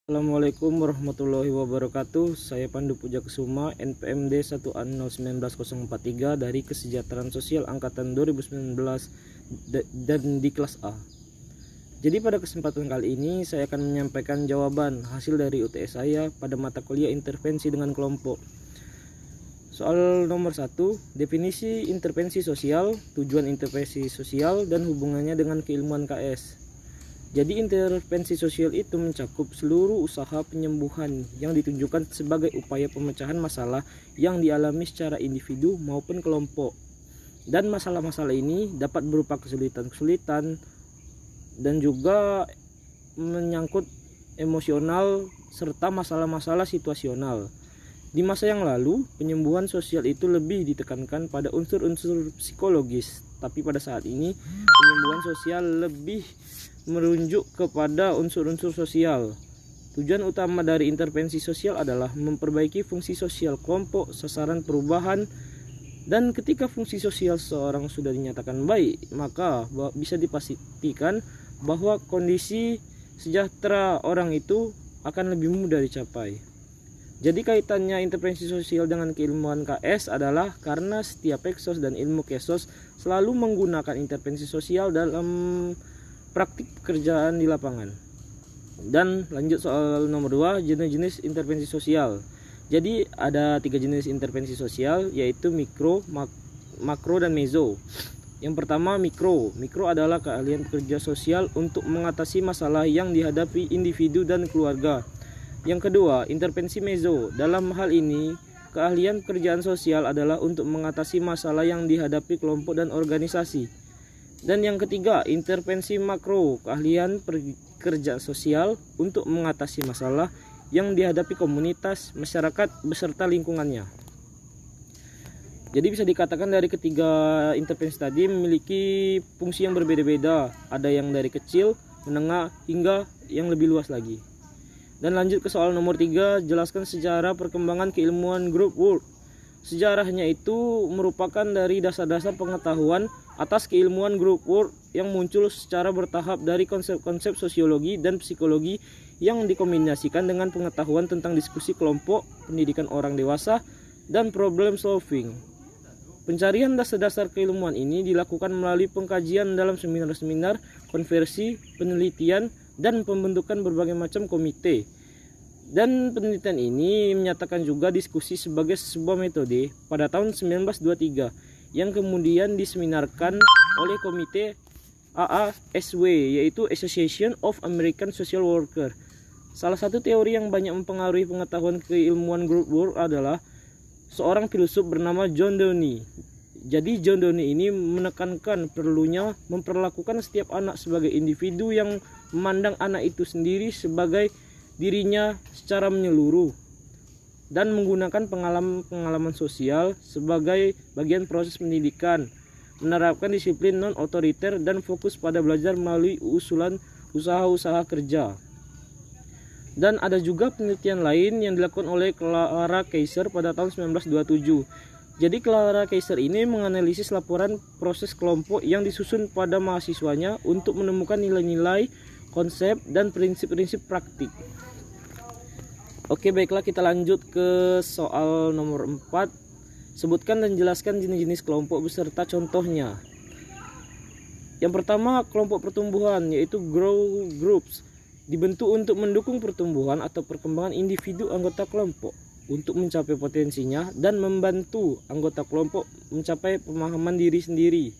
Assalamualaikum warahmatullahi wabarakatuh. Saya Pandu Pujakesuma, NPMD 1A01943 dari Kesejahteraan Sosial Angkatan 2019 dan di kelas A. Jadi pada kesempatan kali ini saya akan menyampaikan jawaban hasil dari UTS saya pada mata kuliah intervensi dengan kelompok. Soal nomor 1, definisi intervensi sosial, tujuan intervensi sosial, dan hubungannya dengan keilmuan KS. Jadi intervensi sosial itu mencakup seluruh usaha penyembuhan yang ditunjukkan sebagai upaya pemecahan masalah yang dialami secara individu maupun kelompok. Dan masalah-masalah ini dapat berupa kesulitan-kesulitan dan juga menyangkut emosional serta masalah-masalah situasional. Di masa yang lalu, penyembuhan sosial itu lebih ditekankan pada unsur-unsur psikologis, tapi pada saat ini penyembuhan sosial lebih merujuk kepada unsur-unsur sosial. Tujuan utama dari intervensi sosial adalah memperbaiki fungsi sosial kelompok, sasaran perubahan, dan ketika fungsi sosial seseorang sudah dinyatakan baik, maka bisa dipastikan bahwa kondisi sejahtera orang itu akan lebih mudah dicapai. Jadi kaitannya intervensi sosial dengan keilmuan KS adalah karena setiap eksos dan ilmu kesos selalu menggunakan intervensi sosial dalam praktik pekerjaan di lapangan. Dan lanjut soal nomor 2, jenis-jenis intervensi sosial. Jadi ada 3 jenis intervensi sosial, yaitu mikro, makro, dan mezo. Yang pertama mikro. Mikro adalah keahlian kerja sosial untuk mengatasi masalah yang dihadapi individu dan keluarga. Yang kedua, intervensi mezo. Dalam hal ini, keahlian pekerjaan sosial adalah untuk mengatasi masalah yang dihadapi kelompok dan organisasi. Dan yang ketiga, intervensi makro, keahlian pekerjaan sosial untuk mengatasi masalah yang dihadapi komunitas, masyarakat, beserta lingkungannya. Jadi bisa dikatakan dari ketiga intervensi tadi memiliki fungsi yang berbeda-beda. Ada yang dari kecil, menengah, hingga yang lebih luas lagi. Dan lanjut ke soal nomor 3, jelaskan sejarah perkembangan keilmuan group work. Sejarahnya itu merupakan dari dasar-dasar pengetahuan atas keilmuan group work yang muncul secara bertahap dari konsep-konsep sosiologi dan psikologi yang dikombinasikan dengan pengetahuan tentang diskusi kelompok, pendidikan orang dewasa, dan problem solving. Pencarian dasar-dasar keilmuan ini dilakukan melalui pengkajian dalam seminar-seminar, konversi, penelitian, dan pembentukan berbagai macam komite. Dan penelitian ini menyatakan juga diskusi sebagai sebuah metode pada tahun 1923 yang kemudian diseminarkan oleh komite AASW, yaitu Association of American Social Worker. Salah satu teori yang banyak mempengaruhi pengetahuan keilmuan group work adalah seorang filsuf bernama John Dewey. Jadi John Dewey ini menekankan perlunya memperlakukan setiap anak sebagai individu yang memandang anak itu sendiri sebagai dirinya secara menyeluruh dan menggunakan pengalaman sosial sebagai bagian proses pendidikan, menerapkan disiplin non-otoriter dan fokus pada belajar melalui usulan usaha-usaha kerja. Dan ada juga penelitian lain yang dilakukan oleh Clara Kaiser pada tahun 1927. Jadi Clara Kaiser ini menganalisis laporan proses kelompok yang disusun pada mahasiswanya untuk menemukan nilai-nilai, konsep, dan prinsip-prinsip praktik. Oke, baiklah, kita lanjut ke soal nomor 4. Sebutkan dan jelaskan jenis-jenis kelompok beserta contohnya. Yang pertama, kelompok pertumbuhan, yaitu growth groups. Dibentuk untuk mendukung pertumbuhan atau perkembangan individu anggota kelompok untuk mencapai potensinya dan membantu anggota kelompok mencapai pemahaman diri sendiri.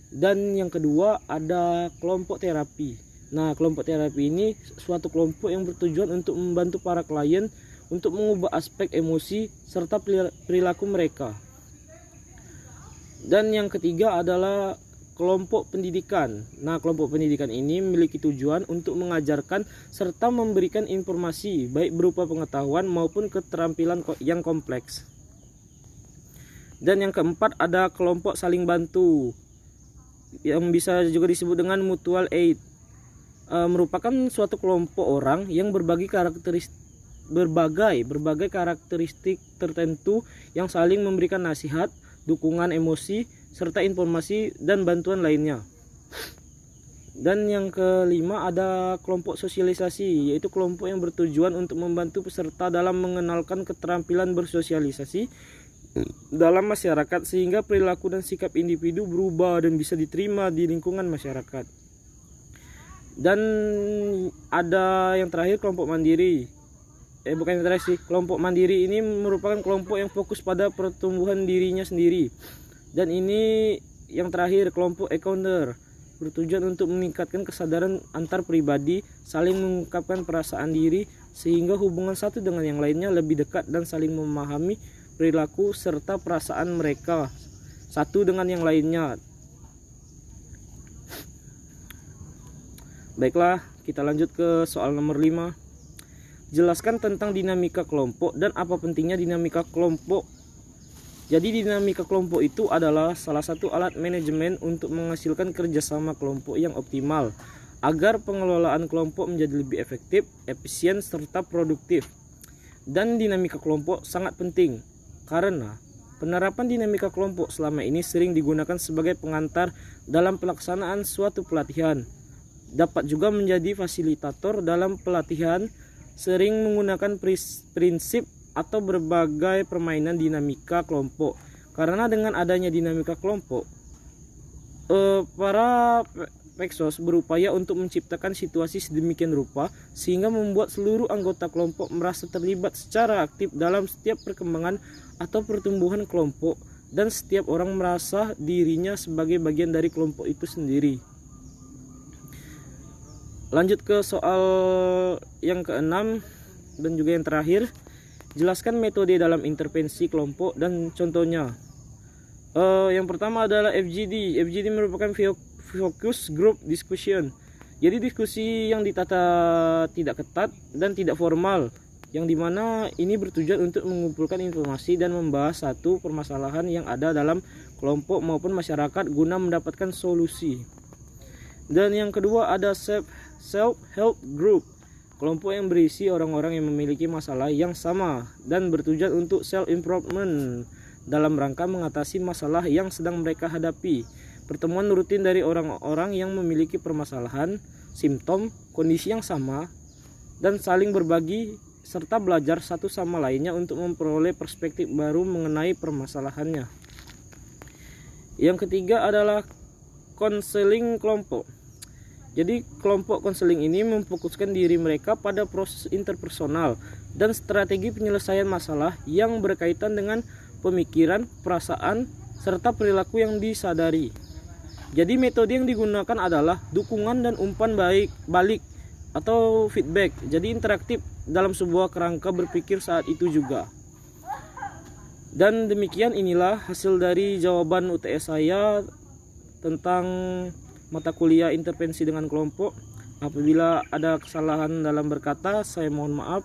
Dan yang kedua, ada kelompok terapi. Nah, kelompok terapi ini suatu kelompok yang bertujuan untuk membantu para klien untuk mengubah aspek emosi serta perilaku mereka. Dan yang ketiga adalah kelompok pendidikan. Nah, kelompok pendidikan ini memiliki tujuan untuk mengajarkan serta memberikan informasi baik berupa pengetahuan maupun keterampilan yang kompleks. Dan yang keempat ada kelompok saling bantu yang bisa juga disebut dengan mutual aid. Merupakan suatu kelompok orang yang berbagai karakteristik tertentu yang saling memberikan nasihat, dukungan emosi, serta informasi dan bantuan lainnya. Dan yang kelima ada kelompok sosialisasi, yaitu kelompok yang bertujuan untuk membantu peserta dalam mengenalkan keterampilan bersosialisasi dalam masyarakat sehingga perilaku dan sikap individu berubah dan bisa diterima di lingkungan masyarakat. Dan ada yang terakhir kelompok mandiri. Bukan yang terakhir sih, kelompok mandiri ini merupakan kelompok yang fokus pada pertumbuhan dirinya sendiri. Dan ini yang terakhir kelompok encounter, bertujuan untuk meningkatkan kesadaran antar pribadi, saling mengungkapkan perasaan diri sehingga hubungan satu dengan yang lainnya lebih dekat dan saling memahami perilaku serta perasaan mereka satu dengan yang lainnya. Baiklah, kita lanjut ke soal nomor 5. Jelaskan tentang dinamika kelompok dan apa pentingnya dinamika kelompok. Jadi dinamika kelompok itu adalah salah satu alat manajemen untuk menghasilkan kerjasama kelompok yang optimal agar pengelolaan kelompok menjadi lebih efektif, efisien, serta produktif. Dan dinamika kelompok sangat penting karena penerapan dinamika kelompok selama ini sering digunakan sebagai pengantar dalam pelaksanaan suatu pelatihan. Dapat juga menjadi fasilitator dalam pelatihan, sering menggunakan prinsip atau berbagai permainan dinamika kelompok. Karena dengan adanya dinamika kelompok, para Peksos berupaya untuk menciptakan situasi sedemikian rupa sehingga membuat seluruh anggota kelompok merasa terlibat secara aktif dalam setiap perkembangan atau pertumbuhan kelompok, dan setiap orang merasa dirinya sebagai bagian dari kelompok itu sendiri. Lanjut ke soal yang keenam dan juga yang terakhir. Jelaskan metode dalam intervensi kelompok dan contohnya. Yang pertama adalah FGD. FGD merupakan Focus Group Discussion. Jadi diskusi yang ditata tidak ketat dan tidak formal, yang dimana ini bertujuan untuk mengumpulkan informasi dan membahas satu permasalahan yang ada dalam kelompok maupun masyarakat guna mendapatkan solusi. Dan yang kedua ada Self-Help Group. Kelompok yang berisi orang-orang yang memiliki masalah yang sama dan bertujuan untuk self-improvement dalam rangka mengatasi masalah yang sedang mereka hadapi. Pertemuan rutin dari orang-orang yang memiliki permasalahan, simptom, kondisi yang sama, dan saling berbagi serta belajar satu sama lainnya untuk memperoleh perspektif baru mengenai permasalahannya. Yang ketiga adalah konseling kelompok. Jadi kelompok konseling ini memfokuskan diri mereka pada proses interpersonal dan strategi penyelesaian masalah yang berkaitan dengan pemikiran, perasaan, serta perilaku yang disadari. Jadi metode yang digunakan adalah dukungan dan umpan balik atau feedback. Jadi interaktif dalam sebuah kerangka berpikir saat itu juga. Dan demikian inilah hasil dari jawaban UTS saya tentang mata kuliah intervensi dengan kelompok. Apabila ada kesalahan dalam berkata, saya mohon maaf.